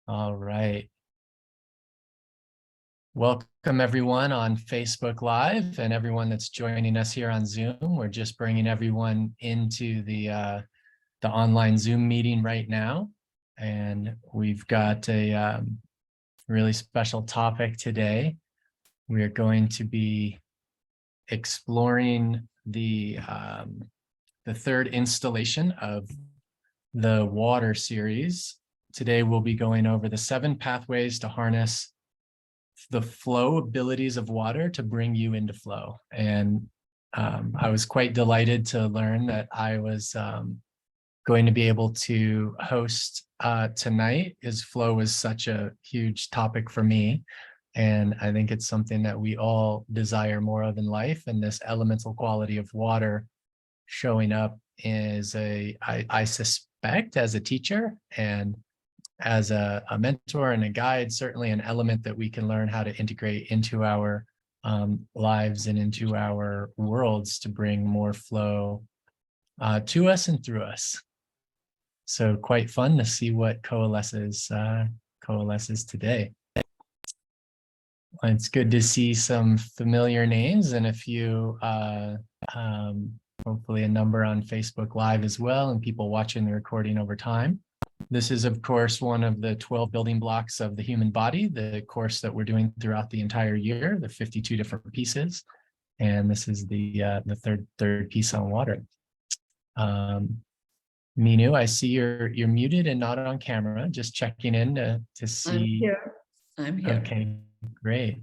All right. Welcome everyone on Facebook Live and everyone that's joining us here on Zoom. We're just bringing everyone into the online Zoom meeting right now. And we've got a really special topic today. We are going to be exploring the third installation of the water series. Today, we'll be going over the 7 pathways to harness the flow abilities of water to bring you into flow. And I was quite delighted to learn that I was going to be able to host tonight, as flow is such a huge topic for me. And I think it's something that we all desire more of in life. And this elemental quality of water showing up is I suspect as a teacher and as a mentor and a guide, certainly an element that we can learn how to integrate into our lives and into our worlds to bring more flow to us and through us. So quite fun to see what coalesces today. It's good to see some familiar names and a few, hopefully a number on Facebook Live as well, and people watching the recording over time. This is, of course, one of the 12 building blocks of the human body, the course that we're doing throughout the entire year, the 52 different pieces. And this is the third piece on water. Mynoo, I see you're muted and not on camera, just checking in to see. I'm here. Okay, great.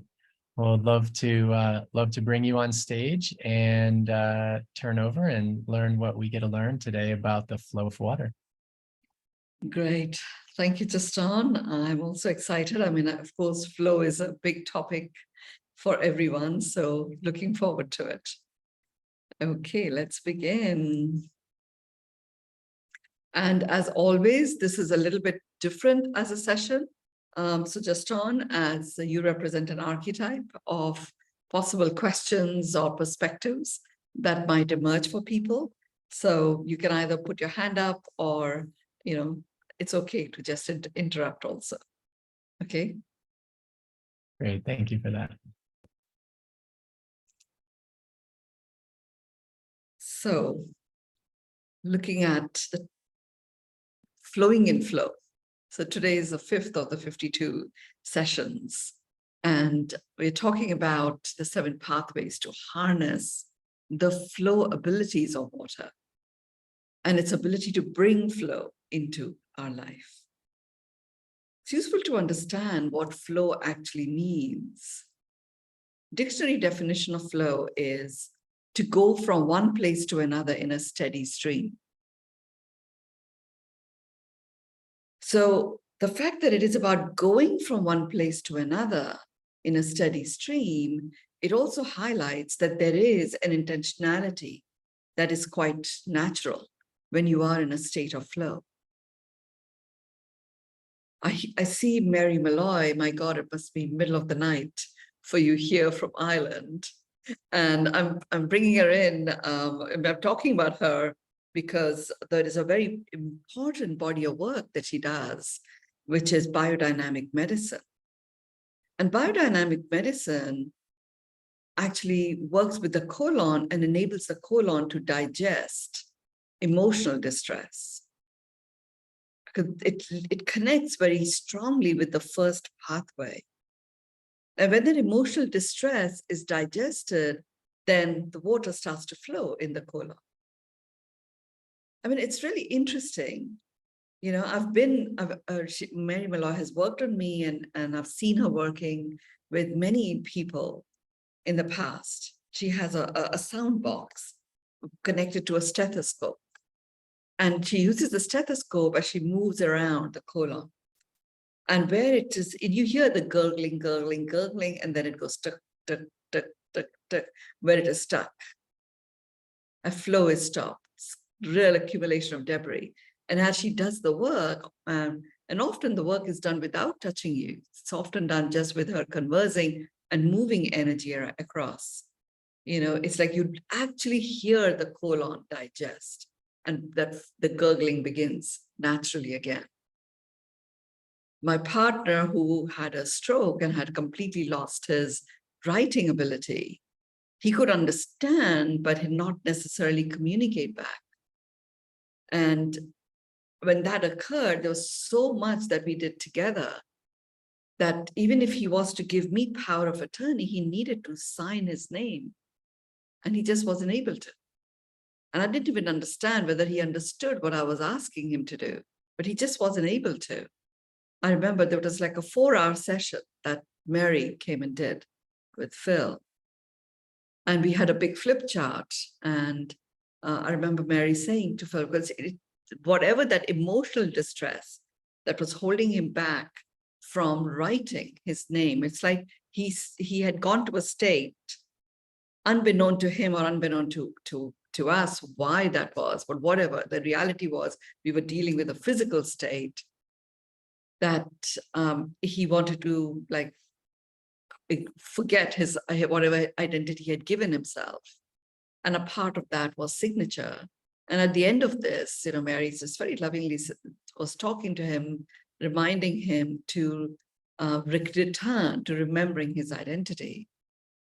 Well, I'd love to bring you on stage and turn over and learn what we get to learn today about the flow of water. Great. Thank you, Justin. I'm also excited. I mean, of course, flow is a big topic for everyone, so looking forward to it. Okay, let's begin. And as always, this is a little bit different as a session. So Justin, as you represent an archetype of possible questions or perspectives that might emerge for people. So you can either put your hand up or, it's okay to just interrupt also. Okay. Great. Thank you for that. So looking at the flowing in flow. So today is the 5th of the 52 sessions, and we're talking about the 7 pathways to harness the flow abilities of water and its ability to bring flow into our life. It's useful to understand what flow actually means. Dictionary definition of flow is to go from one place to another in a steady stream. So the fact that it is about going from one place to another in a steady stream, it also highlights that there is an intentionality that is quite natural when you are in a state of flow. I see Mary Malloy, my God, it must be middle of the night for you here from Ireland. And I'm bringing her in, and I'm talking about her because there is a very important body of work that she does, which is biodynamic medicine. And biodynamic medicine actually works with the colon and enables the colon to digest emotional distress. It connects very strongly with the first pathway. And when that emotional distress is digested, then the water starts to flow in the colon. I mean, it's really interesting. Mary Malloy has worked on me, and I've seen her working with many people in the past. She has a sound box connected to a stethoscope. And she uses the stethoscope as she moves around the colon. And where it is, you hear the gurgling, gurgling, gurgling, and then it goes tuck, tuck, tuck, tuck, tuck, where it is stuck. A flow is stopped. It's real accumulation of debris. And as she does the work, and often the work is done without touching you. It's often done just with her conversing and moving energy across. It's like you actually hear the colon digest, and that the gurgling begins naturally again. My partner, who had a stroke and had completely lost his writing ability, he could understand, but not necessarily communicate back. And when that occurred, there was so much that we did together that even if he was to give me power of attorney, he needed to sign his name, and he just wasn't able to. And I didn't even understand whether he understood what I was asking him to do, but he just wasn't able to. I remember there was like a 4-hour session that Mary came and did with Phil. And we had a big flip chart. And I remember Mary saying to Phil, because whatever that emotional distress that was holding him back from writing his name, it's like he had gone to a state, unbeknown to him or unbeknown to us why that was, but whatever the reality was, we were dealing with a physical state that he wanted to like forget his whatever identity he had given himself. And a part of that was signature. And at the end of this, you know, Mary just very lovingly was talking to him, reminding him to return to remembering his identity.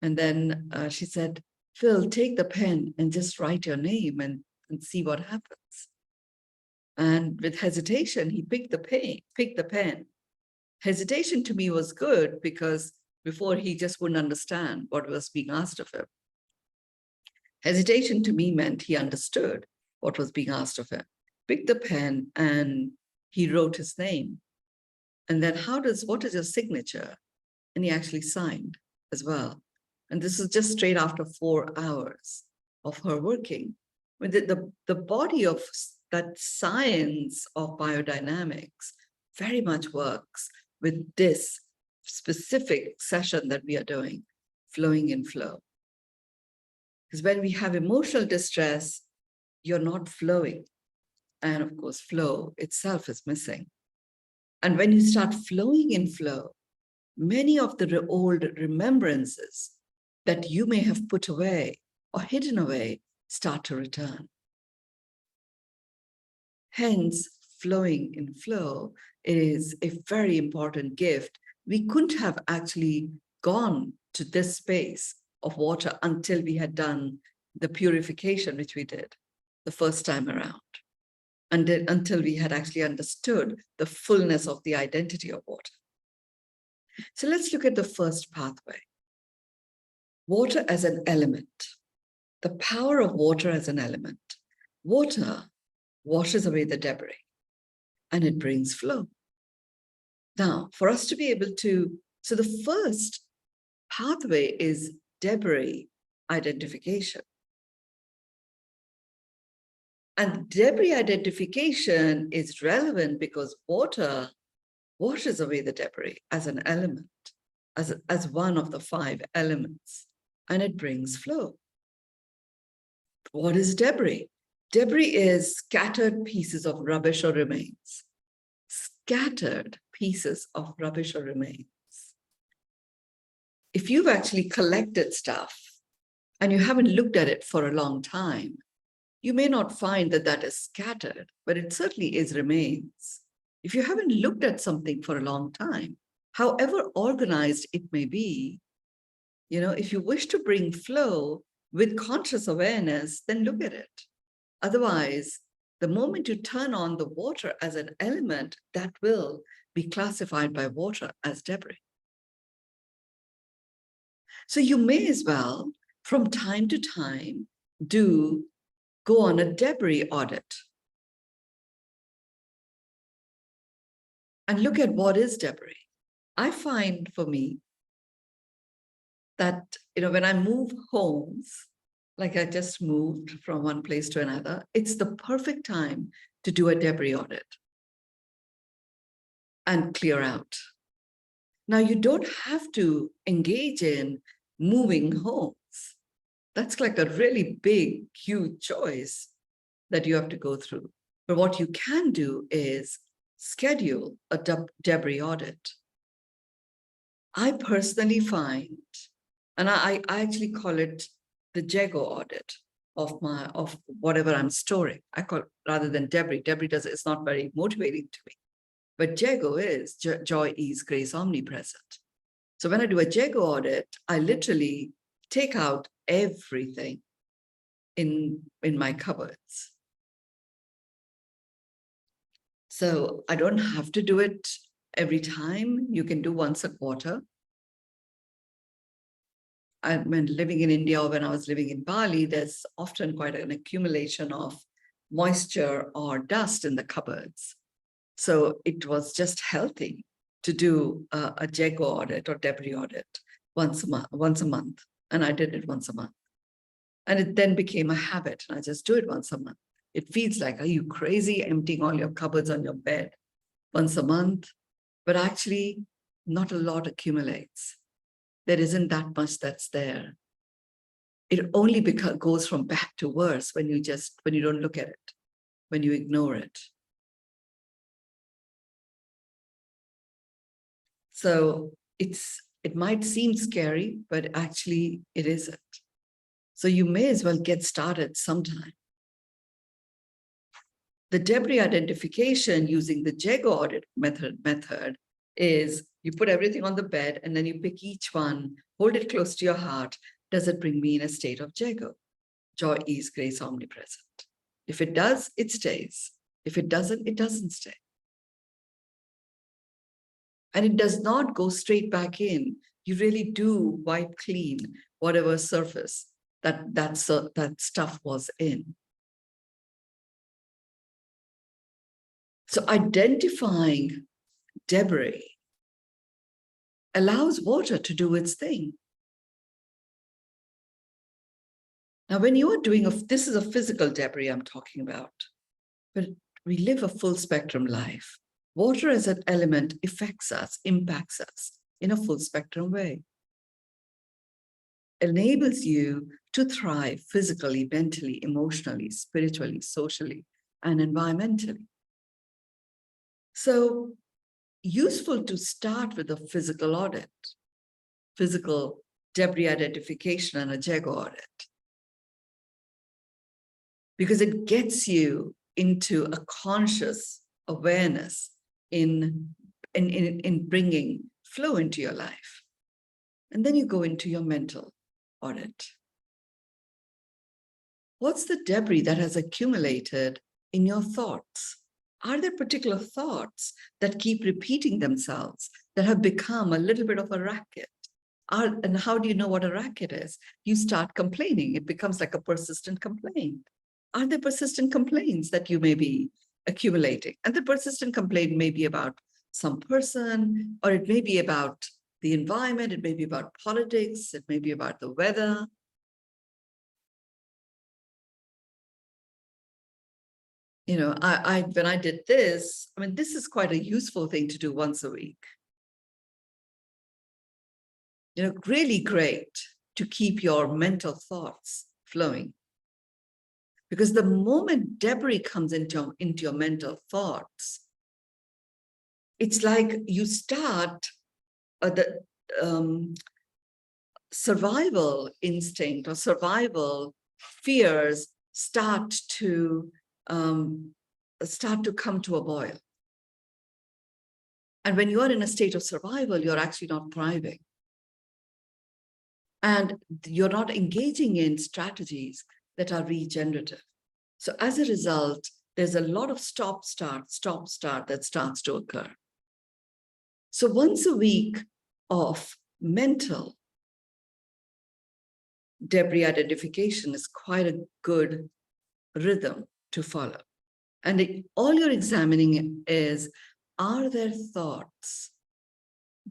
And then she said, Phil, take the pen and just write your name and see what happens. And with hesitation, he picked the pen. Hesitation to me was good because before he just wouldn't understand what was being asked of him. Hesitation to me meant he understood what was being asked of him. Picked the pen and he wrote his name. And then what is your signature? And he actually signed as well. And this is just straight after 4 hours of her working. With the body of that science of biodynamics very much works with this specific session that we are doing, flowing in flow. Because when we have emotional distress, you're not flowing. And of course, flow itself is missing. And when you start flowing in flow, many of the old remembrances that you may have put away or hidden away start to return. Hence, flowing in flow is a very important gift. We couldn't have actually gone to this space of water until we had done the purification, which we did the first time around, and until we had actually understood the fullness of the identity of water. So let's look at the first pathway. Water as an element. The power of water as an element. Water washes away the debris and it brings flow. Now, for us to be able to, so the first pathway is debris identification. And debris identification is relevant because water washes away the debris as an element, as one of the 5 elements, and it brings flow. What is debris? Debris is scattered pieces of rubbish or remains. Scattered pieces of rubbish or remains. If you've actually collected stuff and you haven't looked at it for a long time, you may not find that that is scattered, but it certainly is remains. If you haven't looked at something for a long time, however organized it may be, you know, if you wish to bring flow with conscious awareness, then look at it. Otherwise, the moment you turn on the water as an element, that will be classified by water as debris. So you may as well, from time to time, go on a debris audit and look at what is debris. I find for me that, you know, when I move homes, like I just moved from one place to another, it's the perfect time to do a debris audit and clear out. Now, you don't have to engage in moving homes. That's like a really big, huge choice that you have to go through. But what you can do is schedule a debris audit. I personally find, and I actually call it the JEGO audit of whatever I'm storing. I call it, rather than debris. Debris it's not very motivating to me. but JEGO is Joy, Ease, Grace, Omnipresent. So when I do a JEGO audit, I literally take out everything in my cupboards. So I don't have to do it every time. You can do once a quarter. When living in India or when I was living in Bali, there's often quite an accumulation of moisture or dust in the cupboards. So it was just healthy to do a JEGO audit or debris audit once a month. And I did it once a month. And it then became a habit. And I just do it once a month. It feels like, are you crazy emptying all your cupboards on your bed once a month? But actually, not a lot accumulates. There isn't that much that's there. It only goes from bad to worse when you don't look at it, when you ignore it. So it might seem scary, but actually it isn't. So you may as well get started sometime. The debris identification using the JEGO audit method is you put everything on the bed and then you pick each one, hold it close to your heart. Does it bring me in a state of JEGO? Joy, Ease, Grace, Omnipresent. If it does, it stays. If it doesn't, it doesn't stay. And it does not go straight back in. You really do wipe clean whatever surface that stuff was in. So identifying debris allows water to do its thing. Now, when you are doing this is a physical debris I'm talking about, but we live a full spectrum life. Water as an element affects us, impacts us in a full spectrum way. Enables you to thrive physically, mentally, emotionally, spiritually, socially, and environmentally. So useful to start with a physical audit, physical debris identification and a JEGO audit, because it gets you into a conscious awareness in bringing flow into your life. And then you go into your mental audit. What's the debris that has accumulated in your thoughts? Are there particular thoughts that keep repeating themselves, that have become a little bit of a racket? And how do you know what a racket is? You start complaining. It becomes like a persistent complaint. Are there persistent complaints that you may be accumulating? And the persistent complaint may be about some person, or it may be about the environment, it may be about politics, it may be about the weather. You know, when I did this, I mean, this is quite a useful thing to do once a week. You know, really great to keep your mental thoughts flowing. Because the moment debris comes into your mental thoughts, it's like you start the survival instinct or survival fears start to come to a boil. And when you are in a state of survival, you're actually not thriving. And you're not engaging in strategies that are regenerative. So as a result, there's a lot of stop, start that starts to occur. So once a week of mental debris identification is quite a good rhythm to follow. And all you're examining is, are there thoughts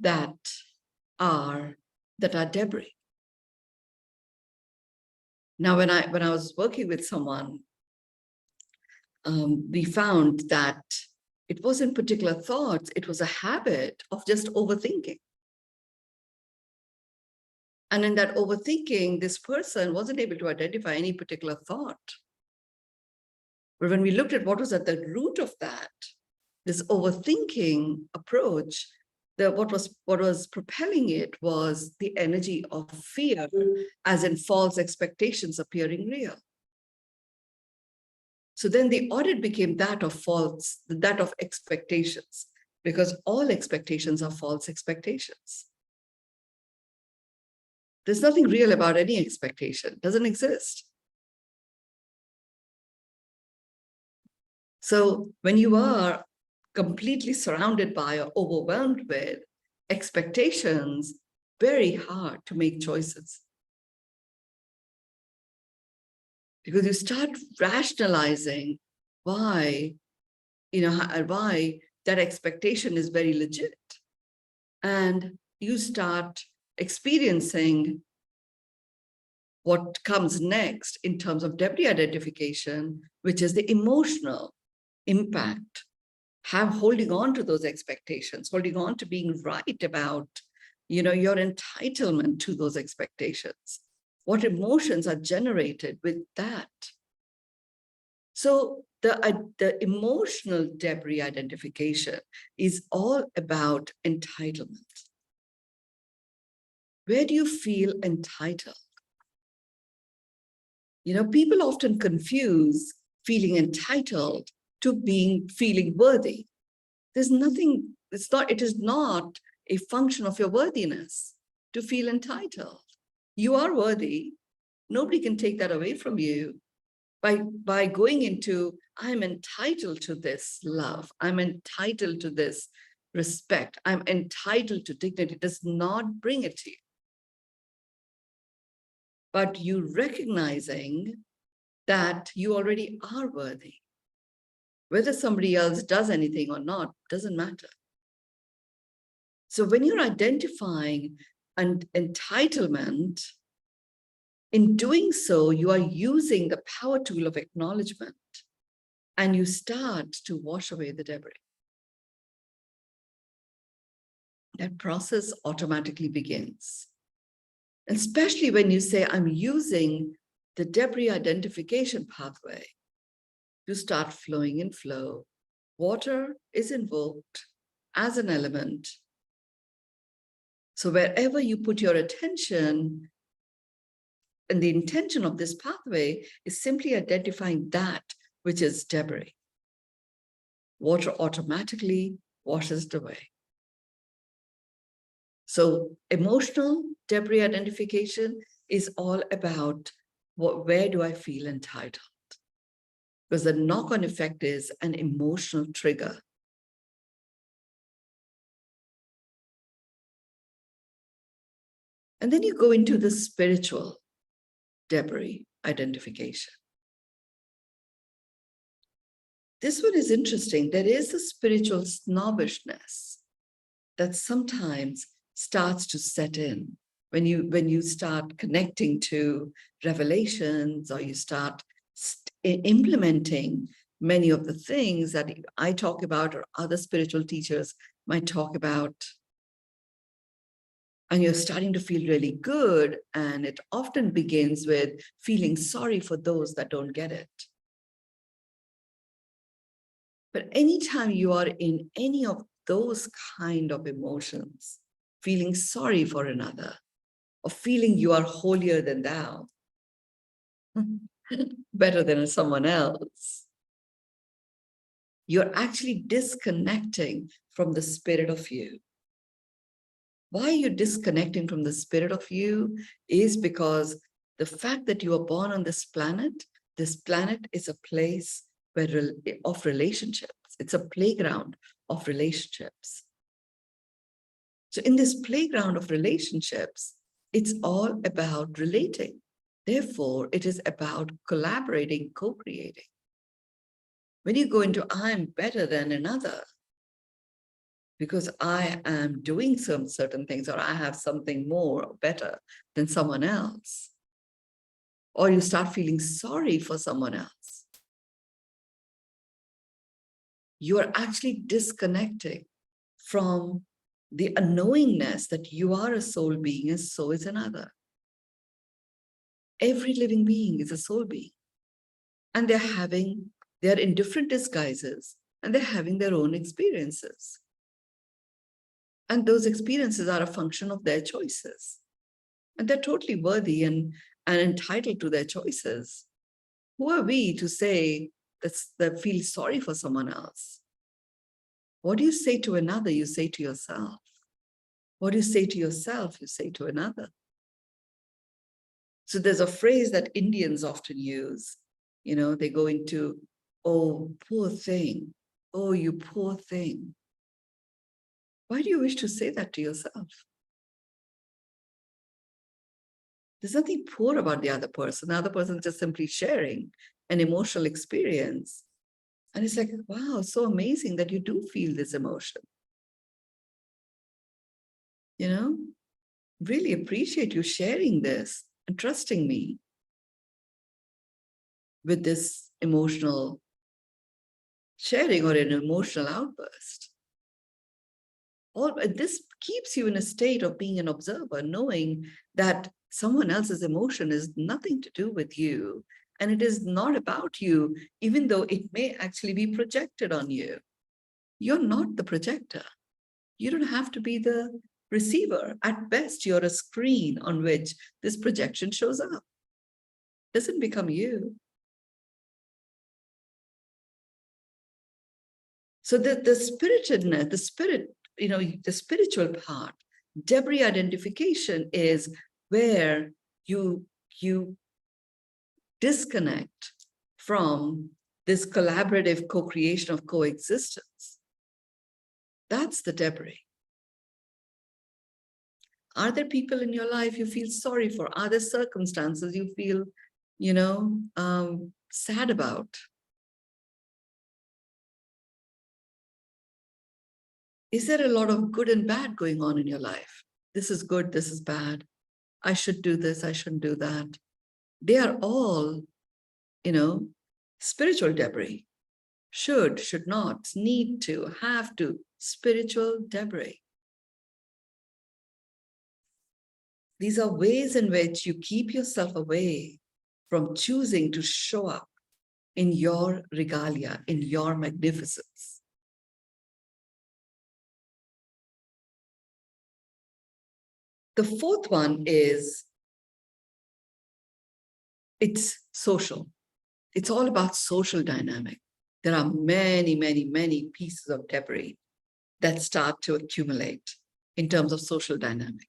that are debris? Now, when I was working with someone, we found that it wasn't particular thoughts, it was a habit of just overthinking. And in that overthinking, this person wasn't able to identify any particular thought. But when we looked at what was at the root of that, this overthinking approach, what was propelling it was the energy of fear, as in false expectations appearing real. So then the audit became that of expectations, because all expectations are false expectations. There's nothing real about any expectation, it doesn't exist. So when you are completely surrounded by or overwhelmed with expectations, very hard to make choices. Because you start rationalizing why, why that expectation is very legit. And you start experiencing what comes next in terms of debris identification, which is the emotional impact, holding on to those expectations, holding on to being right about, your entitlement to those expectations. What emotions are generated with that? So the emotional debris identification is all about entitlement. Where do you feel entitled? People often confuse feeling entitled to feeling worthy. There's nothing, it is not a function of your worthiness to feel entitled. You are worthy. Nobody can take that away from you by going into, I'm entitled to this love. I'm entitled to this respect. I'm entitled to dignity. It does not bring it to you. But you recognizing that you already are worthy. Whether somebody else does anything or not, doesn't matter. So when you're identifying an entitlement, in doing so, you are using the power tool of acknowledgement, and you start to wash away the debris. That process automatically begins. Especially when you say, I'm using the debris identification pathway to start flowing in flow. Water is invoked as an element. So wherever you put your attention, and the intention of this pathway is simply identifying that which is debris. Water automatically washes it away. So emotional debris identification is all about where do I feel entitled? Because the knock-on effect is an emotional trigger. And then you go into the spiritual debris identification. This one is interesting. There is a spiritual snobbishness that sometimes starts to set in when you start connecting to revelations, or you start implementing many of the things that I talk about or other spiritual teachers might talk about. And you're starting to feel really good. And it often begins with feeling sorry for those that don't get it. But anytime you are in any of those kind of emotions, feeling sorry for another, or feeling you are holier than thou, better than someone else, you're actually disconnecting from the spirit of you. Why you're disconnecting from the spirit of you is because the fact that you are born on this planet is a place of relationships. It's a playground of relationships. So in this playground of relationships, it's all about relating. Therefore, it is about collaborating, co-creating. When you go into, I'm better than another, because I am doing some certain things, or I have something more or better than someone else, or you start feeling sorry for someone else, you are actually disconnecting from the unknowingness that you are a soul being and so is another. Every living being is a soul being, and they're in different disguises, and they're having their own experiences. And those experiences are a function of their choices. And they're totally worthy and entitled to their choices. Who are we to say that feel sorry for someone else? What do you say to another, you say to yourself. What do you say to yourself, you say to another. So there's a phrase that Indians often use. They go into, oh, poor thing. Oh, you poor thing. Why do you wish to say that to yourself? There's nothing poor about the other person. The other person is just simply sharing an emotional experience. And it's like, wow, so amazing that you do feel this emotion. Really appreciate you sharing this and trusting me with this emotional sharing or an emotional outburst. This keeps you in a state of being an observer, knowing that someone else's emotion is nothing to do with you, and it is not about you, even though it may actually be projected on you. You're not the projector. You don't have to be the receiver. At best, you're a screen on which this projection shows up. It doesn't become you. So the spiritedness, the spiritual part, debris identification is where you disconnect from this collaborative co-creation of coexistence. That's the debris. Are there people in your life you feel sorry for? Are there circumstances you feel, sad about? Is there a lot of good and bad going on in your life? This is good, this is bad. I should do this, I shouldn't do that. They are all, spiritual debris. Should not, need to, have to, spiritual debris. These are ways in which you keep yourself away from choosing to show up in your regalia, in your magnificence. The fourth one is, it's social. It's all about social dynamic. There are many, many, many pieces of debris that start to accumulate in terms of social dynamic.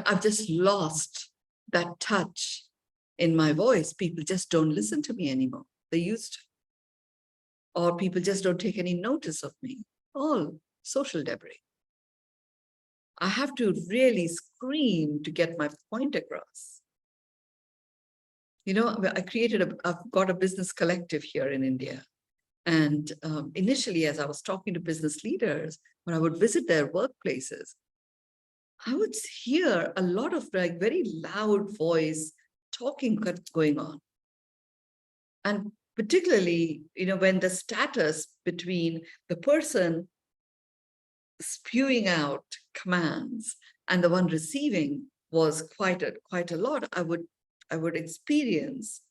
I've just lost that touch in my voice. People just don't listen to me anymore. They used to. Or people just don't take any notice of me. All social debris. I have to really scream to get my point across. I've got a business collective here in India. And initially, as I was talking to business leaders, when I would visit their workplaces, I would hear a lot of very loud voice talking going on. And particularly, when the status between the person spewing out commands and the one receiving was quite a lot, I would experience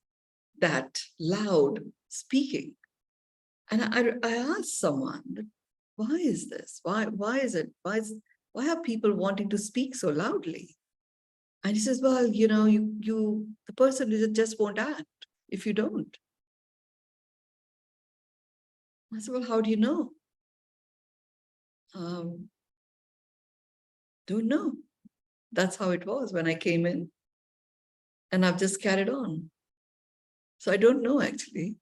that loud speaking. And I asked someone, why is this? Why is it? Why are people wanting to speak so loudly? And he says, well, the person just won't act if you don't. I said, well, how do you know? Don't know. That's how it was when I came in. And I've just carried on. So I don't know, actually.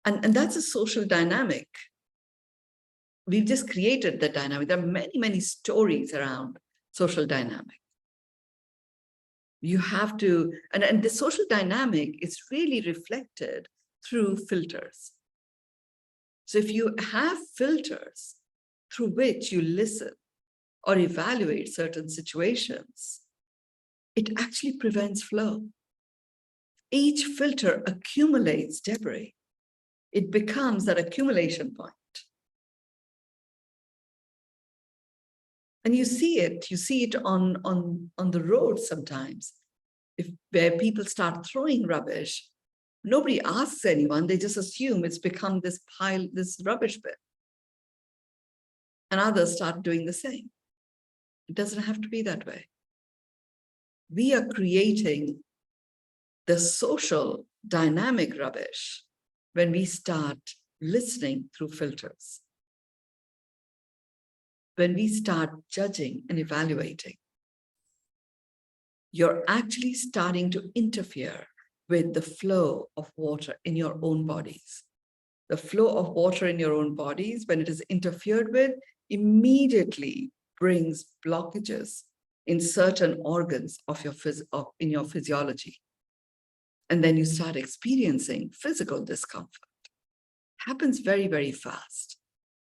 And that's a social dynamic. We've just created the dynamic. There are many, many stories around social dynamic. You have to, and the social dynamic is really reflected through filters. So if you have filters through which you listen or evaluate certain situations, it actually prevents flow. Each filter accumulates debris. It becomes that accumulation point. And you see it on the road sometimes. Where people start throwing rubbish, nobody asks anyone, they just assume it's become this pile, this rubbish bin. And others start doing the same. It doesn't have to be that way. We are creating the social dynamic rubbish when we start listening through filters, when we start judging and evaluating. You're actually starting to interfere with the flow of water in your own bodies. The flow of water in your own bodies, when it is interfered with, immediately brings blockages in certain organs of your in your physiology. And then you start experiencing physical discomfort. Happens very, very fast.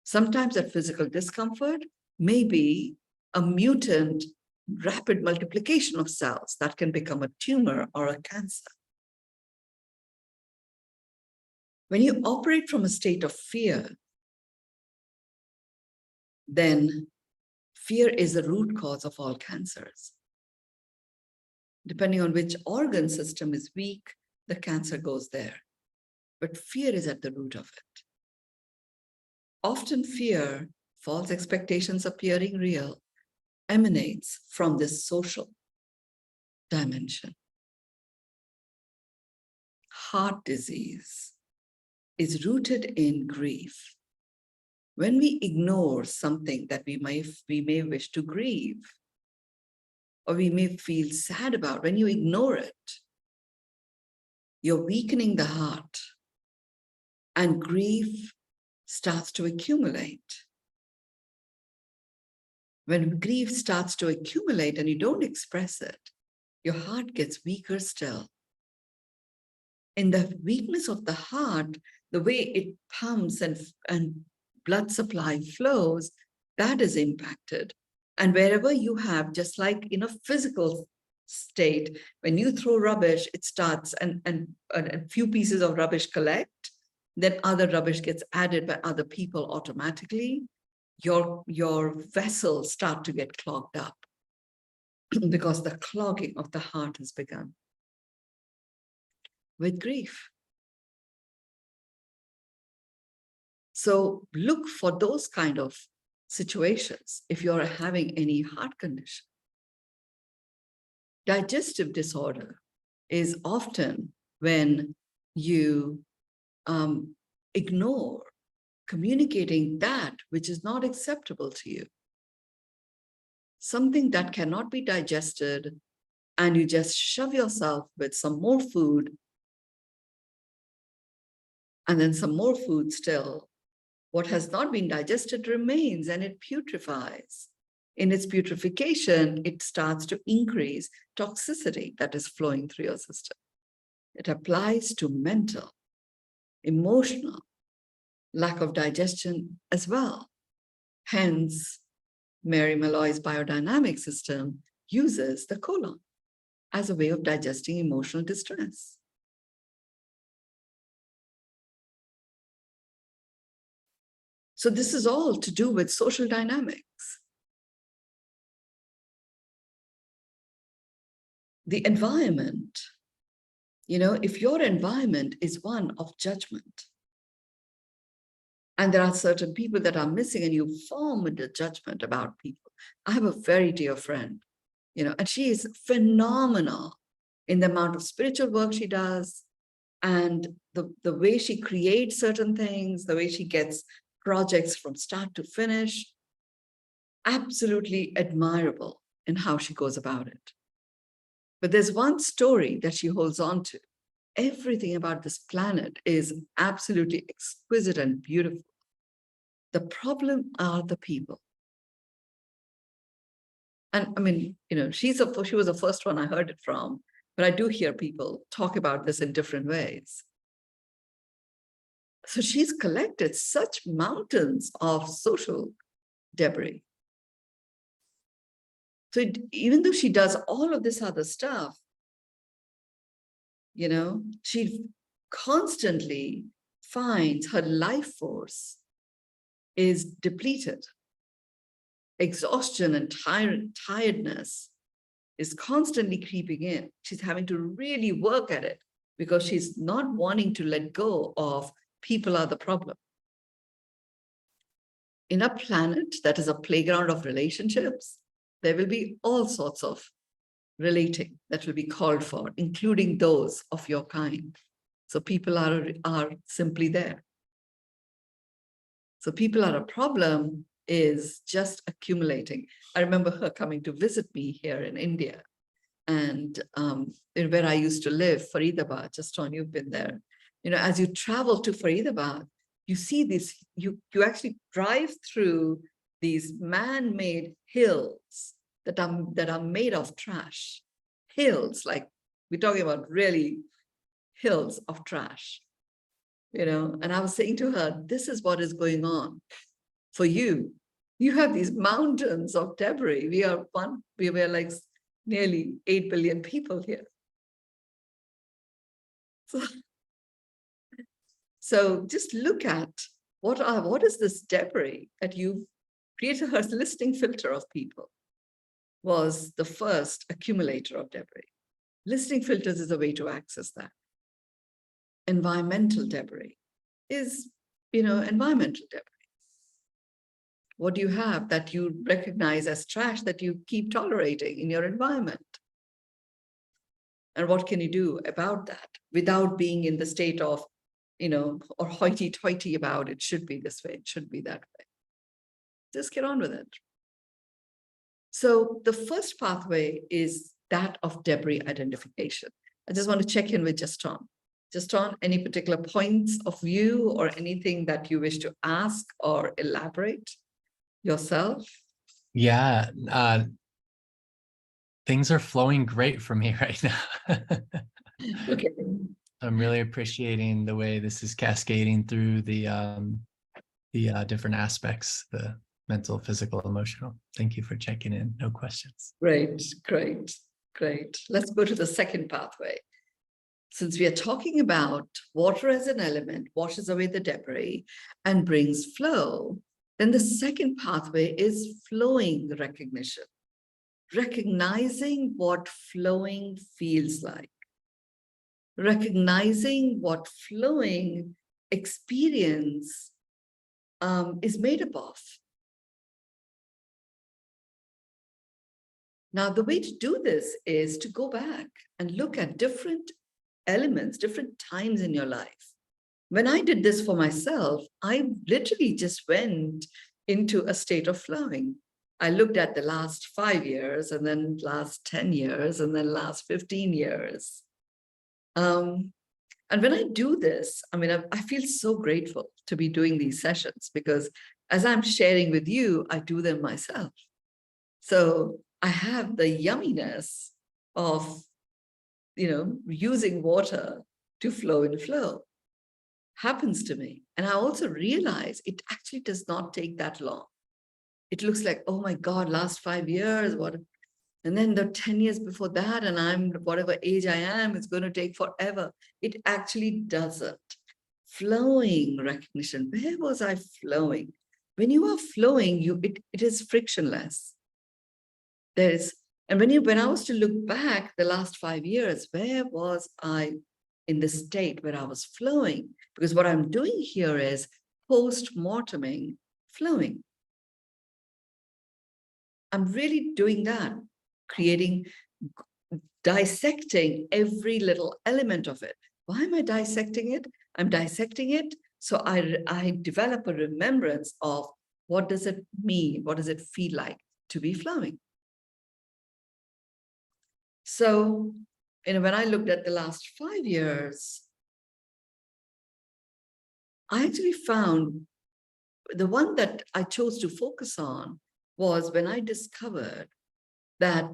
Sometimes that physical discomfort may be a mutant rapid multiplication of cells that can become a tumor or a cancer. When you operate from a state of fear, then fear is the root cause of all cancers. Depending on which organ system is weak, the cancer goes there. But fear is at the root of it. Often fear, false expectations appearing real, emanates from this social dimension. Heart disease is rooted in grief. When we ignore something that we may wish to grieve, or we may feel sad about, when you ignore it, you're weakening the heart, and grief starts to accumulate. When grief starts to accumulate and you don't express it, your heart gets weaker still. In the weakness of the heart, the way it pumps and blood supply flows, that is impacted. And wherever you have, just like in a physical state, when you throw rubbish, it starts and a few pieces of rubbish collect, then other rubbish gets added by other people automatically. Your vessels start to get clogged up because the clogging of the heart has begun with grief. So look for those kind of situations if you're having any heart condition. Digestive disorder is often when you ignore communicating that which is not acceptable to you. Something that cannot be digested, and you just shove yourself with some more food, and then some more food still. What has not been digested remains and it putrefies. In its putrefaction, it starts to increase toxicity that is flowing through your system. It applies to mental, emotional, lack of digestion as well. Hence, Mary Malloy's biodynamic system uses the colon as a way of digesting emotional distress. So this is all to do with social dynamics. The environment, if your environment is one of judgment, and there are certain people that are missing and you form a judgment about people. I have a very dear friend, and she is phenomenal in the amount of spiritual work she does, and the way she creates certain things, the way she gets projects from start to finish, absolutely admirable in how she goes about it. But there's one story that she holds on to. Everything about this planet is absolutely exquisite and beautiful. The problem are the people. And I mean, she was the first one I heard it from, but I do hear people talk about this in different ways. So she's collected such mountains of social debris. So even though she does all of this other stuff, she constantly finds her life force is depleted. Exhaustion and tiredness is constantly creeping in. She's having to really work at it because she's not wanting to let go of people are the problem. In a planet that is a playground of relationships, there will be all sorts of relating that will be called for, including those of your kind. So people are simply there. So people are a problem is just accumulating. I remember her coming to visit me here in India, and where I used to live, Faridabad, just on, you've been there. You know, as you travel to Faridabad, you see this, you actually drive through these man-made hills that are made of trash. Hills, like we're talking about really hills of trash, you know. And I was saying to her, this is what is going on for you. You have these mountains of debris. We are like nearly 8 billion people here. So just look at what is this debris that you've created. Her listing filter of people was the first accumulator of debris. Listing filters is a way to access that. Environmental debris is, you know, environmental debris. What do you have that you recognize as trash that you keep tolerating in your environment? And what can you do about that without being in the state of, you know, or hoity-toity about it should be this way, it should be that way. Just get on with it. So the first pathway is that of debris identification. I just want to check in with Justin. Justin, any particular points of view or anything that you wish to ask or elaborate yourself? Yeah, things are flowing great for me right now. Okay. I'm really appreciating the way this is cascading through the different aspects, the mental, physical, emotional. Thank you for checking in. No questions. Great, great, great. Let's go to the second pathway. Since we are talking about water as an element, washes away the debris and brings flow, then the second pathway is flowing recognition. Recognizing what flowing feels like. Recognizing what flowing experience is made up of. Now, the way to do this is to go back and look at different elements, different times in your life. When I did this for myself, I literally just went into a state of flowing. I looked at the last 5 years, and then last 10 years, and then last 15 years. And when I do this, I mean, I feel so grateful to be doing these sessions, because as I'm sharing with you, I do them myself. So I have the yumminess of, you know, using water to flow in flow. Happens to me. And I also realize it actually does not take that long. It looks like, oh my God, last 5 years, what? And then the 10 years before that, and I'm whatever age I am, it's going to take forever. It actually doesn't. Flowing recognition. Where was I flowing? When you are flowing, it is frictionless. And when I was to look back the last 5 years, where was I in the state where I was flowing? Because what I'm doing here is post-morteming flowing. I'm really doing that, dissecting every little element of it. Why am I dissecting it? I'm dissecting it so I develop a remembrance of what does it mean? What does it feel like to be flowing? So, you know, when I looked at the last 5 years, I actually found the one that I chose to focus on was when I discovered that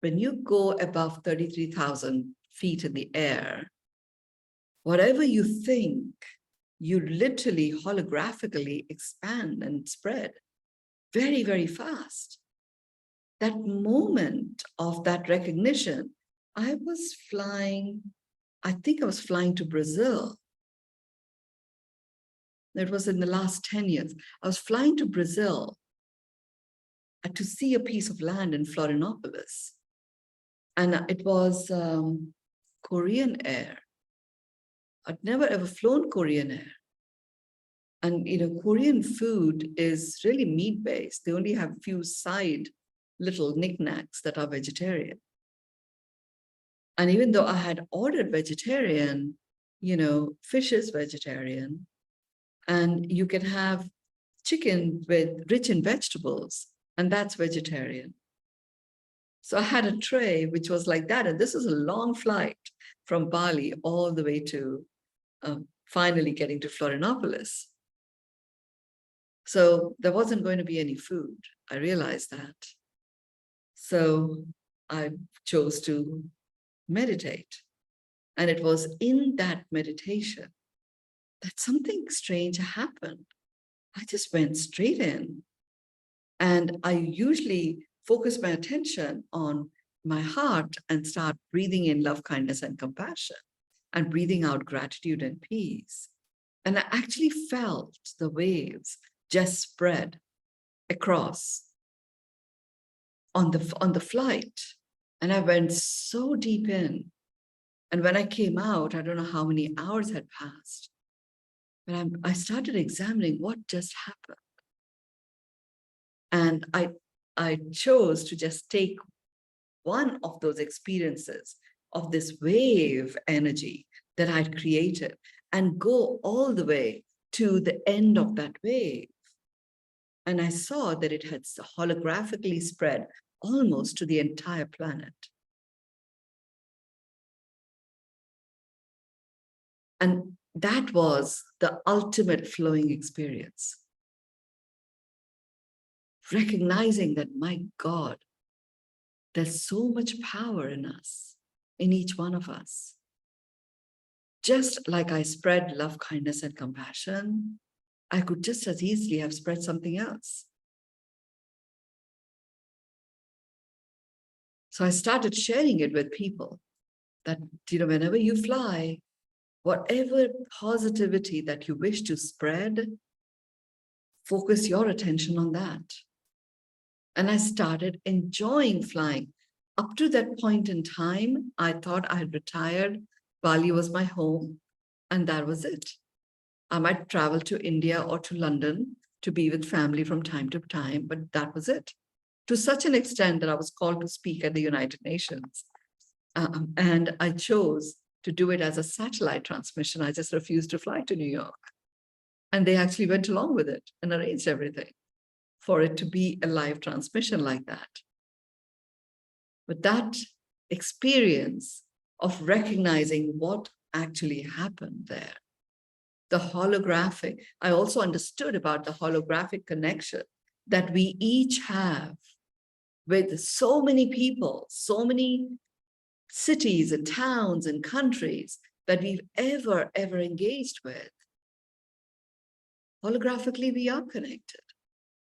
when you go above 33,000 feet in the air, whatever you think, you literally holographically expand and spread very, very fast. That moment of that recognition, I was flying, I think I was flying to Brazil. It was in the last 10 years. I was flying to Brazil to see a piece of land in Florianopolis. And it was Korean Air. I'd never ever flown Korean Air. And, you know, Korean food is really meat-based. They only have few side little knickknacks that are vegetarian. And even though I had ordered vegetarian, fish is vegetarian, and you can have chicken rich in vegetables, and that's vegetarian. So I had a tray which was like that, and this is a long flight from Bali all the way to finally getting to Florianopolis. So there wasn't going to be any food. I realized that. So I chose to meditate. And it was in that meditation that something strange happened. I just went straight in. And I usually focus my attention on my heart and start breathing in love, kindness, and compassion, and breathing out gratitude and peace. And I actually felt the waves just spread across on the flight. And I went so deep in. And when I came out, I don't know how many hours had passed, but I started examining what just happened. And I chose to just take one of those experiences of this wave energy that I'd created and go all the way to the end of that wave. And I saw that it had holographically spread almost to the entire planet. And that was the ultimate flowing experience. Recognizing that, my God, there's so much power in us, in each one of us. Just like I spread love, kindness, and compassion, I could just as easily have spread something else. So I started sharing it with people that, whenever you fly, whatever positivity that you wish to spread, focus your attention on that. And I started enjoying flying. Up to that point in time, I thought I had retired. Bali was my home, and that was it. I might travel to India or to London to be with family from time to time, but that was it. To such an extent that I was called to speak at the United Nations. And I chose to do it as a satellite transmission. I just refused to fly to New York. And they actually went along with it and arranged everything for it to be a live transmission like that. But that experience of recognizing what actually happened there, the holographic, I also understood about the holographic connection that we each have with so many people, so many cities and towns and countries that we've ever engaged with. Holographically, we are connected.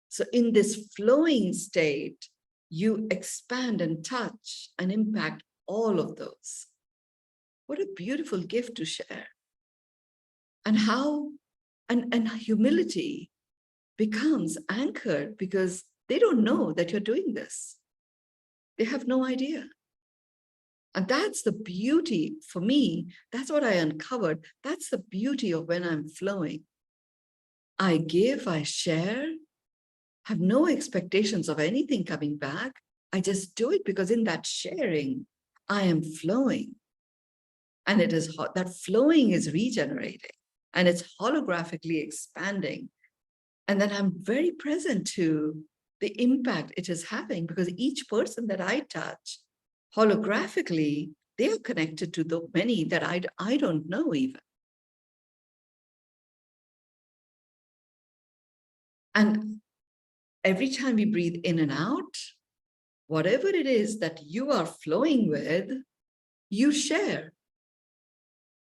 So in this flowing state, you expand and touch and impact all of those. What a beautiful gift to share. And how, and humility becomes anchored because they don't know that you're doing this. They have no idea. And that's the beauty for me. That's what I uncovered. That's the beauty of when I'm flowing. I give, I share, have no expectations of anything coming back. I just do it because in that sharing, I am flowing. And it is that flowing is regenerating and it's holographically expanding. And then I'm very present to the impact it is having because each person that I touch, holographically, they are connected to the many that I don't know even. And every time we breathe in and out, whatever it is that you are flowing with, you share,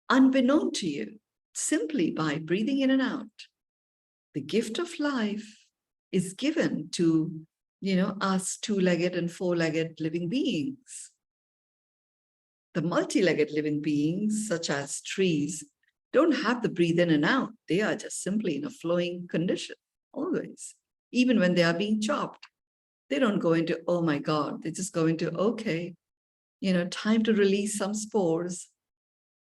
unbeknown to you, simply by breathing in and out. The gift of life is given to, us two-legged and four-legged living beings. The multi-legged living beings, such as trees, don't have the breathe in and out. They are just simply in a flowing condition, always. Even when they are being chopped, they don't go into, oh my God, they just go into, okay, time to release some spores.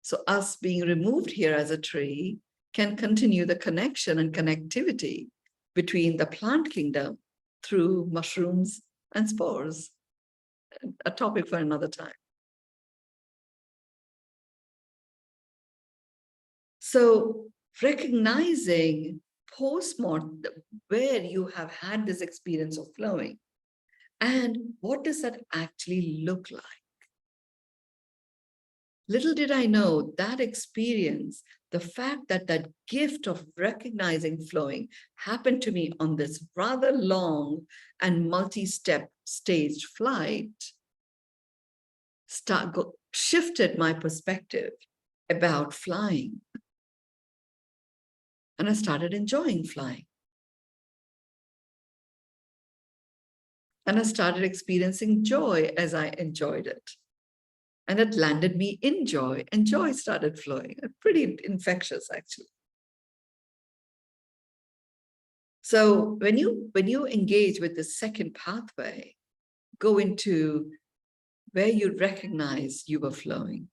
So us being removed here as a tree can continue the connection and connectivity between the plant kingdom through mushrooms and spores. A topic for another time. So recognizing post-mortem where you have had this experience of flowing, and what does that actually look like? Little did I know that experience, the fact that that gift of recognizing flowing happened to me on this rather long and multi-step staged flight, shifted my perspective about flying. And I started enjoying flying. And I started experiencing joy as I enjoyed it. And it landed me in joy, and joy started flowing. Pretty infectious, actually. So when you engage with the second pathway, go into where you recognize you were flowing.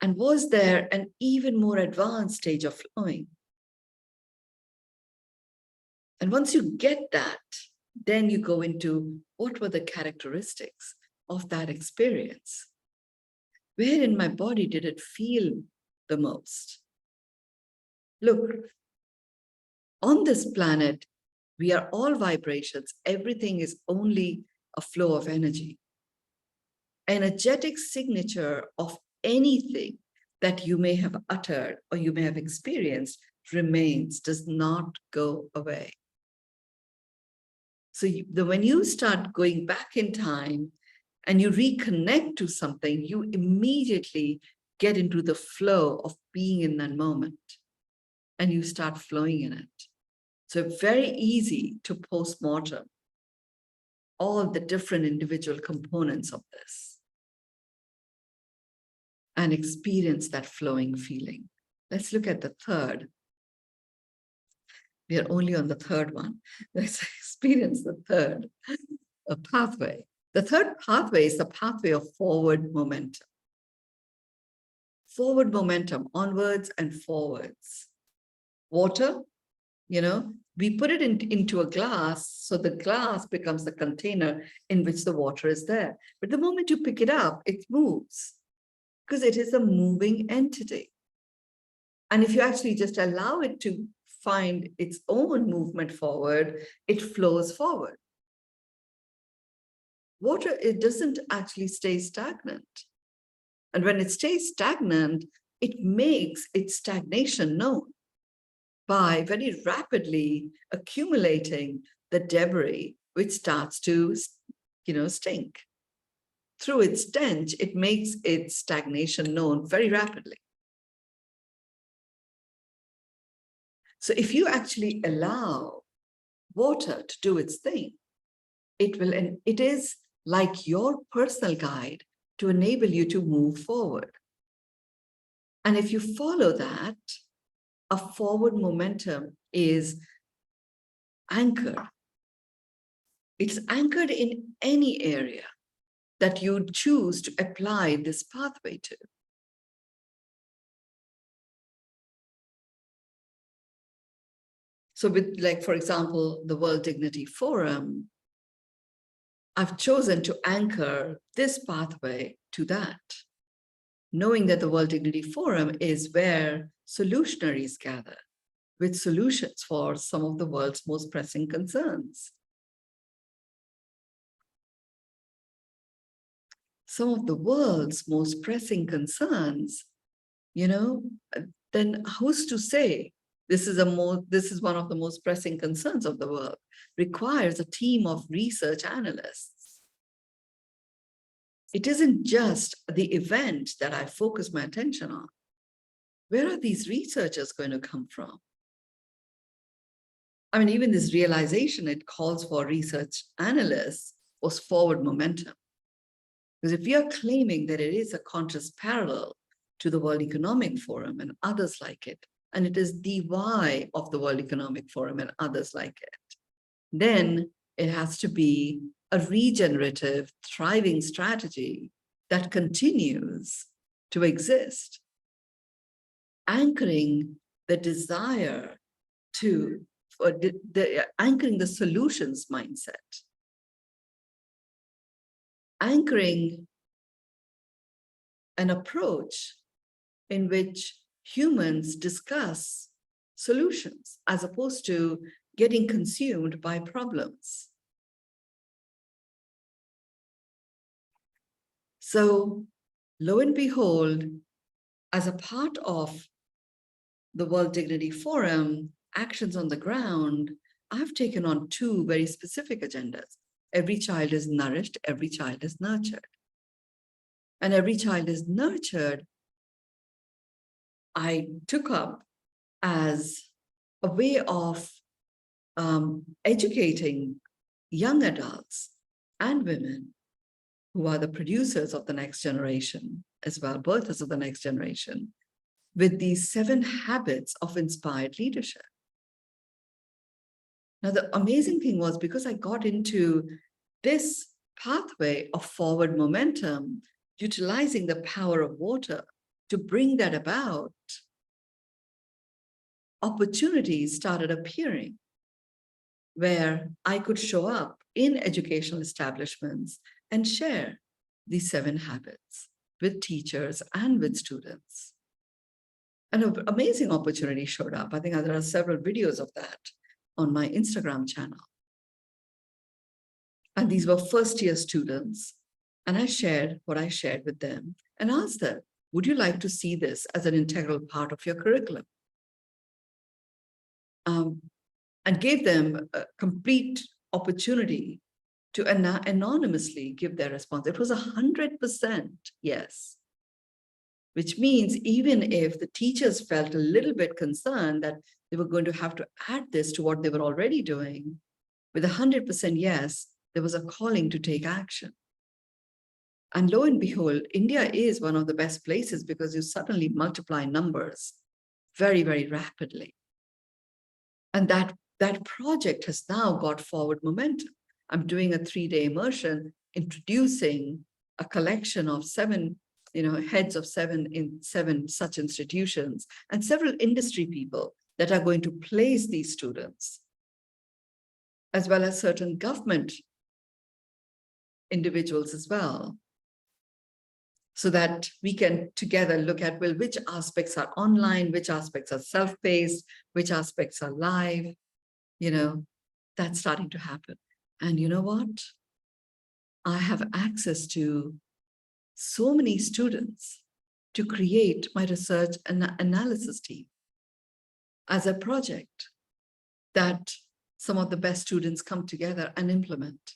And was there an even more advanced stage of flowing? And once you get that, then you go into what were the characteristics of that experience? Where in my body did it feel the most? Look, on this planet, we are all vibrations. Everything is only a flow of energy. Energetic signature of anything that you may have uttered or you may have experienced remains, does not go away. So when you start going back in time and you reconnect to something, you immediately get into the flow of being in that moment and you start flowing in it. So very easy to post-mortem all the different individual components of this and experience that flowing feeling. Let's look at the third. We are only on the third one. Let's experience the third pathway. The third pathway is the pathway of forward momentum. Forward momentum, onwards and forwards. Water, we put it into a glass, so the glass becomes the container in which the water is there. But the moment you pick it up, it moves because it is a moving entity. And if you actually just allow it to find its own movement forward, it flows forward. Water, it doesn't actually stay stagnant. And when it stays stagnant, it makes its stagnation known by very rapidly accumulating the debris, which starts to, stink. Through its stench, it makes its stagnation known very rapidly. So if you actually allow water to do its thing, it is like your personal guide to enable you to move forward. And if you follow that, a forward momentum is anchored. It's anchored in any area that you choose to apply this pathway to. So with, like, for example, the World Dignity Forum, I've chosen to anchor this pathway to that, knowing that the World Dignity Forum is where solutionaries gather with solutions for some of the world's most pressing concerns. Some of the world's most pressing concerns, then who's to say this is one of the most pressing concerns of the world, requires a team of research analysts. It isn't just the event that I focus my attention on. Where are these researchers going to come from? I mean, even this realization it calls for research analysts was forward momentum. Because if we are claiming that it is a conscious parallel to the World Economic Forum and others like it, and it is the why of the World Economic Forum and others like it, then it has to be a regenerative, thriving strategy that continues to exist, anchoring the desire to, anchoring the solutions mindset, anchoring an approach in which humans discuss solutions as opposed to getting consumed by problems. So, lo and behold, as a part of the World Dignity Forum, actions on the ground, I've taken on two very specific agendas. Every child is nourished, every child is nurtured. And every child is nurtured, I took up as a way of educating young adults and women who are the producers of the next generation, as well, birthers of the next generation, with these 7 habits of inspired leadership. Now, the amazing thing was, because I got into this pathway of forward momentum, utilizing the power of water to bring that about, opportunities started appearing where I could show up in educational establishments and share these 7 habits with teachers and with students. And an amazing opportunity showed up. I think there are several videos of that on my Instagram channel. And these were first-year students. And I shared what I shared with them and asked them, would you like to see this as an integral part of your curriculum? And gave them a complete opportunity to anonymously give their response. It was 100% yes, which means even if the teachers felt a little bit concerned that they were going to have to add this to what they were already doing, with 100% yes, there was a calling to take action. And lo and behold, India is one of the best places because you suddenly multiply numbers very, very rapidly. And that project has now got forward momentum. I'm doing a 3-day immersion, introducing a collection of 7, heads of 7 in 7 such institutions, and several industry people that are going to place these students, as well as certain government individuals as well, so that we can together look at, well, which aspects are online, which aspects are self-paced, which aspects are live. That's starting to happen. And you know what? I have access to so many students to create my research and analysis team as a project that some of the best students come together and implement.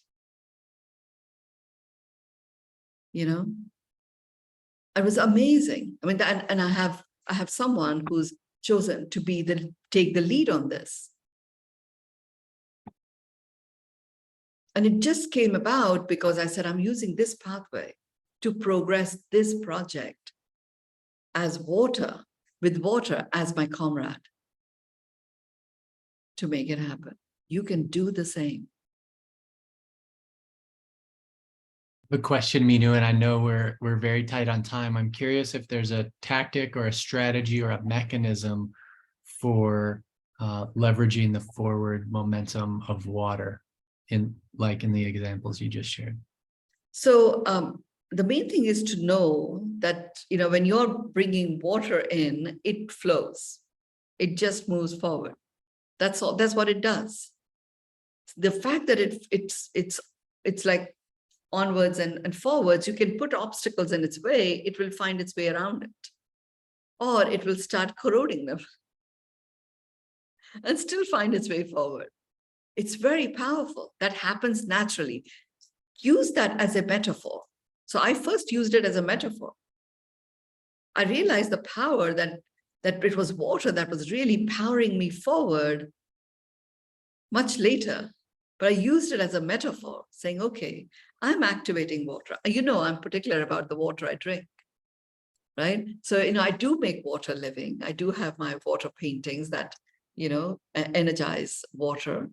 It was amazing. I mean, and I have someone who's chosen to take the lead on this. And it just came about because I said, I'm using this pathway to progress this project as with water as my comrade, to make it happen. You can do the same. The question, Mynoo, and I know we're very tight on time. I'm curious if there's a tactic or a strategy or a mechanism for leveraging the forward momentum of water in the examples you just shared. So the main thing is to know that, when you're bringing water in, it flows. It just moves forward. That's all. That's what it does. The fact that it's like onwards and forwards, you can put obstacles in its way, it will find its way around it. Or it will start corroding them and still find its way forward. It's very powerful. That happens naturally. Use that as a metaphor. So I first used it as a metaphor. I realized the power that it was water that was really powering me forward much later. But I used it as a metaphor, saying, okay, I'm activating water. I'm particular about the water I drink, right? So, I do make water living. I do have my water paintings that, energize water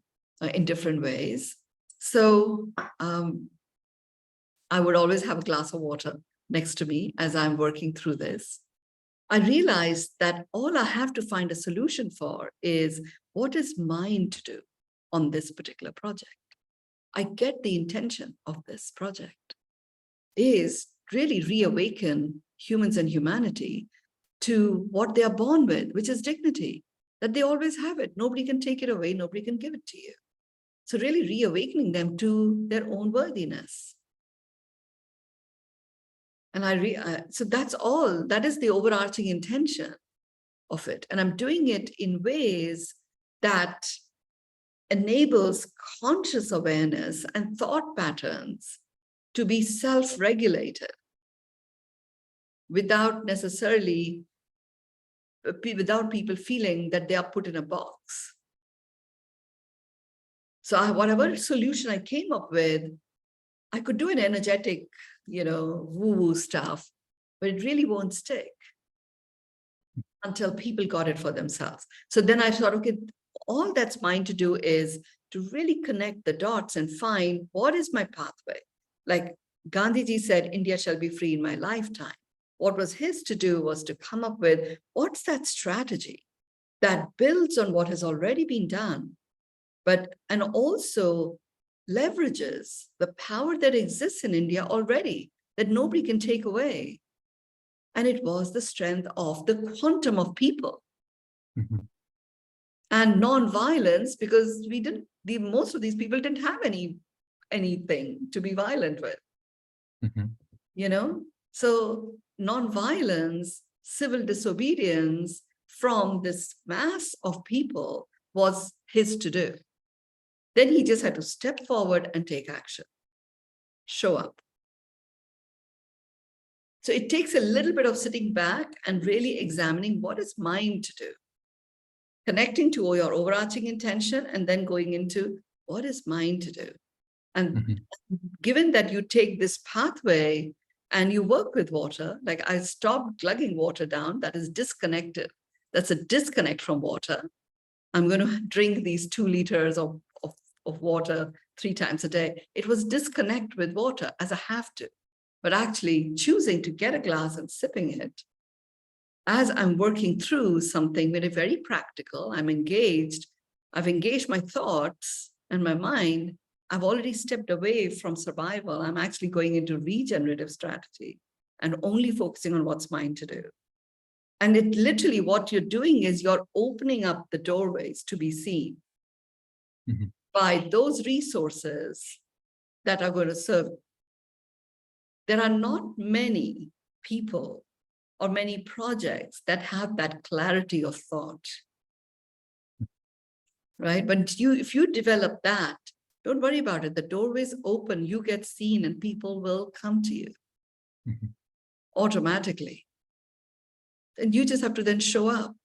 in different ways. So I would always have a glass of water next to me as I'm working through this. I realized that all I have to find a solution for is, what is mine to do on this particular project? I get the intention of this project is really reawaken humans and humanity to what they are born with, which is dignity, that they always have it. Nobody can take it away. Nobody can give it to you. So really reawakening them to their own worthiness. And so that's all. That is the overarching intention of it. And I'm doing it in ways that enables conscious awareness and thought patterns to be self-regulated without necessarily, without people feeling that they are put in a box. So whatever solution I came up with, I could do an energetic, woo-woo stuff, but it really won't stick until people got it for themselves. So then I thought, okay, all that's mine to do is to really connect the dots and find what is my pathway. Like Gandhiji said, India shall be free in my lifetime. What was his to do was to come up with what's that strategy that builds on what has already been done, and also leverages the power that exists in India already that nobody can take away. And it was the strength of the quantum of people. Mm-hmm. And non-violence, because most of these people didn't have anything to be violent with. Mm-hmm. So non-violence, civil disobedience from this mass of people was his to do. Then he just had to step forward and take action, show up. So it takes a little bit of sitting back and really examining what is mine to do, connecting to your overarching intention, and then going into what is mine to do. And given that you take this pathway and you work with water, like I stopped glugging water down, that is disconnected. That's a disconnect from water. I'm going to drink these 2 liters of water 3 times a day. It was disconnect with water as a have to, but actually choosing to get a glass and sipping it. As I'm working through something very practical, I've engaged my thoughts and my mind. I've already stepped away from survival. I'm actually going into regenerative strategy and only focusing on what's mine to do. And it literally, what you're doing is you're opening up the doorways to be seen by those resources that are going to serve. There are not many people or many projects that have that clarity of thought, right? But if you develop that, don't worry about it. The doorway's open, you get seen, and people will come to you automatically. And you just have to then show up.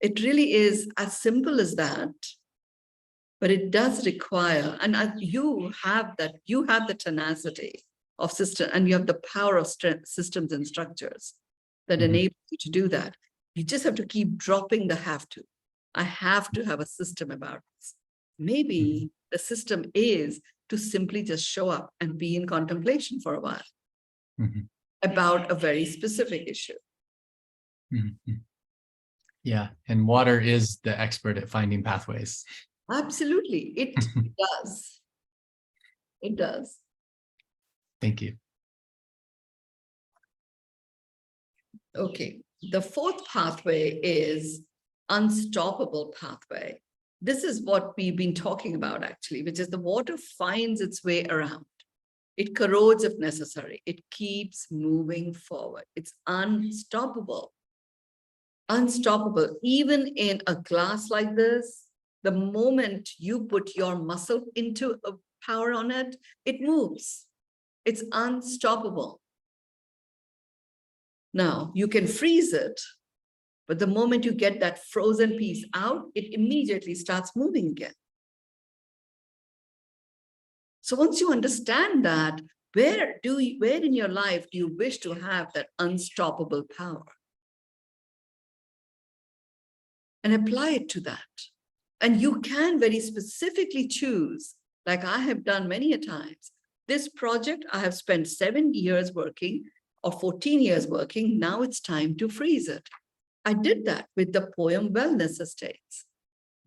It really is as simple as that, but it does require, and you have the tenacity of system, and you have the power of systems and structures that enable you to do that. You just have to keep dropping the have to. I have to have a system about this. Maybe the system is to simply just show up and be in contemplation for a while about a very specific issue. Yeah, and water is the expert at finding pathways. Absolutely, it does. It does. Thank you. Okay, the 4th pathway is unstoppable pathway. This is what we've been talking about actually, which is the water finds its way around. It corrodes if necessary. It keeps moving forward. It's unstoppable. Unstoppable. Even in a glass like this, the moment you put your muscle into a power on it, it moves. It's unstoppable. Now, you can freeze it, but the moment you get that frozen piece out, it immediately starts moving again. So once you understand that, where in your life do you wish to have that unstoppable power? And apply it to that. And you can very specifically choose, like I have done many a times. This project, I have spent 7 years working or 14 years working. Now it's time to freeze it. I did that with the poem Wellness Estates.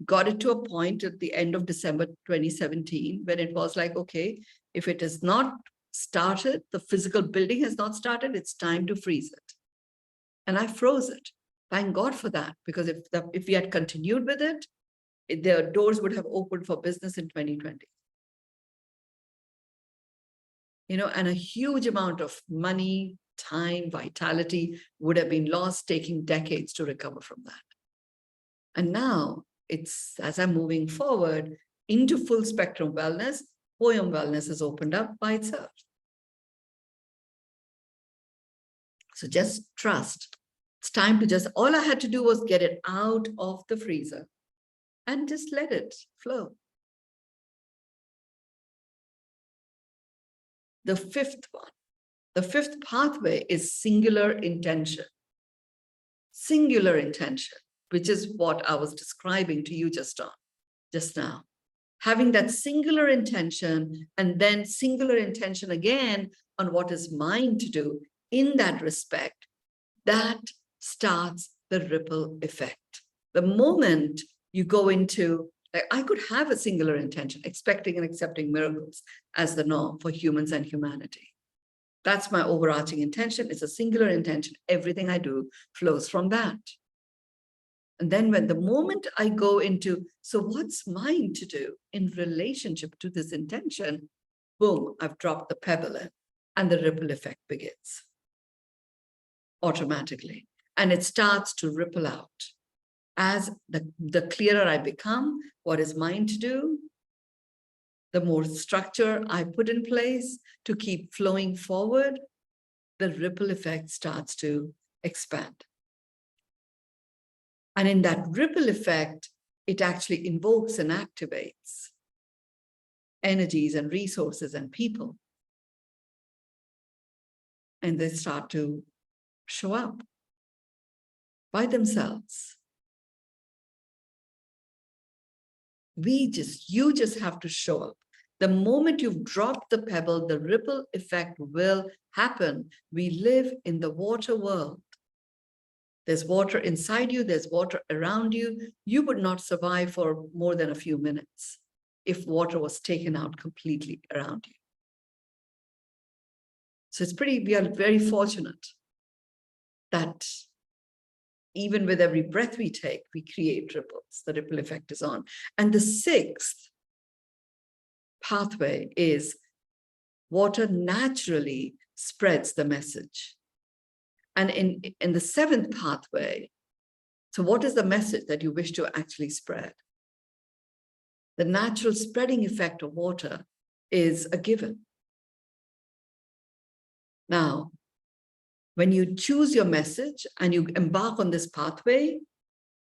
Got it to a point at the end of December 2017 when it was like, okay, if it is not started, the physical building has not started, it's time to freeze it. and I froze it. Thank God for that, because if we had continued with it, the doors would have opened for business in 2020. And a huge amount of money, time, vitality would have been lost, taking decades to recover from that. And now as I'm moving forward into full spectrum wellness, poem wellness has opened up by itself. So just trust. It's time to all I had to do was get it out of the freezer and just let it flow. The fifth pathway is singular intention. Singular intention, which is what I was describing to you just now. Having that singular intention and then singular intention again on what is mine to do in that respect, that starts the ripple effect. The moment you go into, like, I could have a singular intention, expecting and accepting miracles as the norm for humans and humanity. That's my overarching intention. It's a singular intention. Everything I do flows from that. And then the moment I go into, so what's mine to do in relationship to this intention? Boom, I've dropped the pebble in, and the ripple effect begins automatically. And it starts to ripple out. As the clearer I become what is mine to do, the more structure I put in place to keep flowing forward, the ripple effect starts to expand. And in that ripple effect, it actually invokes and activates energies and resources and people. And they start to show up by themselves. You just have to show up. The moment you've dropped the pebble, the ripple effect will happen. We live in the water world. There's water inside you, there's water around you. You would not survive for more than a few minutes if water was taken out completely around you. So we are very fortunate that even with every breath we take, we create ripples. The ripple effect is on. And the sixth pathway is water naturally spreads the message. And in the seventh pathway, so what is the message that you wish to actually spread? The natural spreading effect of water is a given. Now, when you choose your message and you embark on this pathway,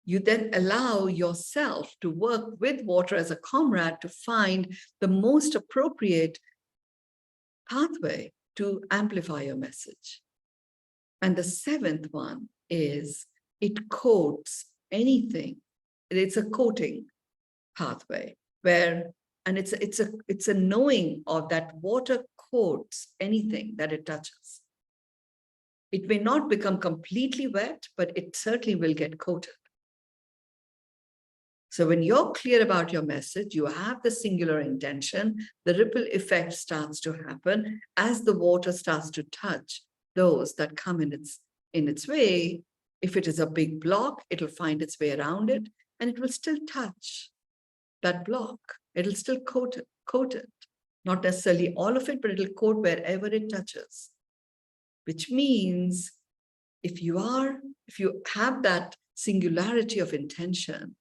you then allow yourself to work with water as a comrade to find the most appropriate pathway to amplify your message. And the seventh one is it coats anything. It's a coating pathway and it's a knowing of that water coats anything that it touches. It may not become completely wet, but it certainly will get coated. So when you're clear about your message, you have the singular intention, the ripple effect starts to happen as the water starts to touch those that come in its way. If it is a big block, it'll find its way around it, and it will still touch that block. It'll still coat it. Not necessarily all of it, but it'll coat wherever it touches. Which means if you have that singularity of intention,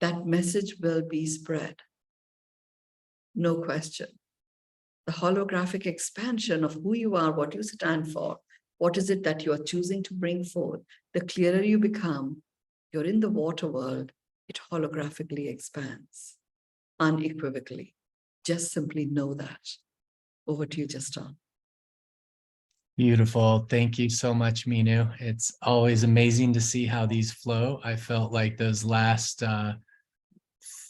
that message will be spread. No question. The holographic expansion of who you are, what you stand for, what is it that you are choosing to bring forth, the clearer you become, you're in the water world, it holographically expands unequivocally. Just simply know that. Over to you, Justin. Beautiful. Thank you so much, Mynoo. It's always amazing to see how these flow. I felt like those last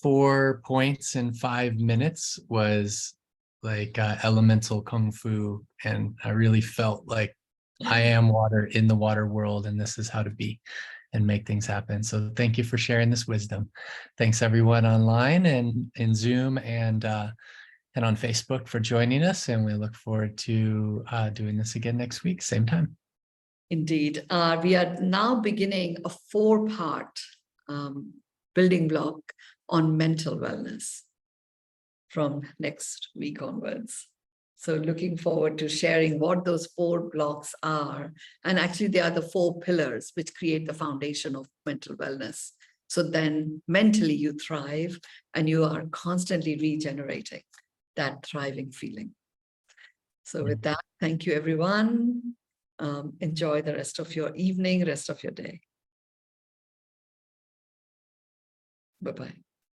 4 points in 5 minutes was like elemental kung fu. And I really felt like I am water in the water world, and this is how to be and make things happen. So thank you for sharing this wisdom. Thanks everyone online and in Zoom and on Facebook for joining us. And we look forward to doing this again next week, same time. Indeed. We are now beginning a 4-part building block on mental wellness from next week onwards. So looking forward to sharing what those 4 blocks are. And actually, they are the 4 pillars which create the foundation of mental wellness. So then mentally you thrive and you are constantly regenerating that thriving feeling. So with that, thank you, everyone. Enjoy the rest of your evening, rest of your day. Bye-bye.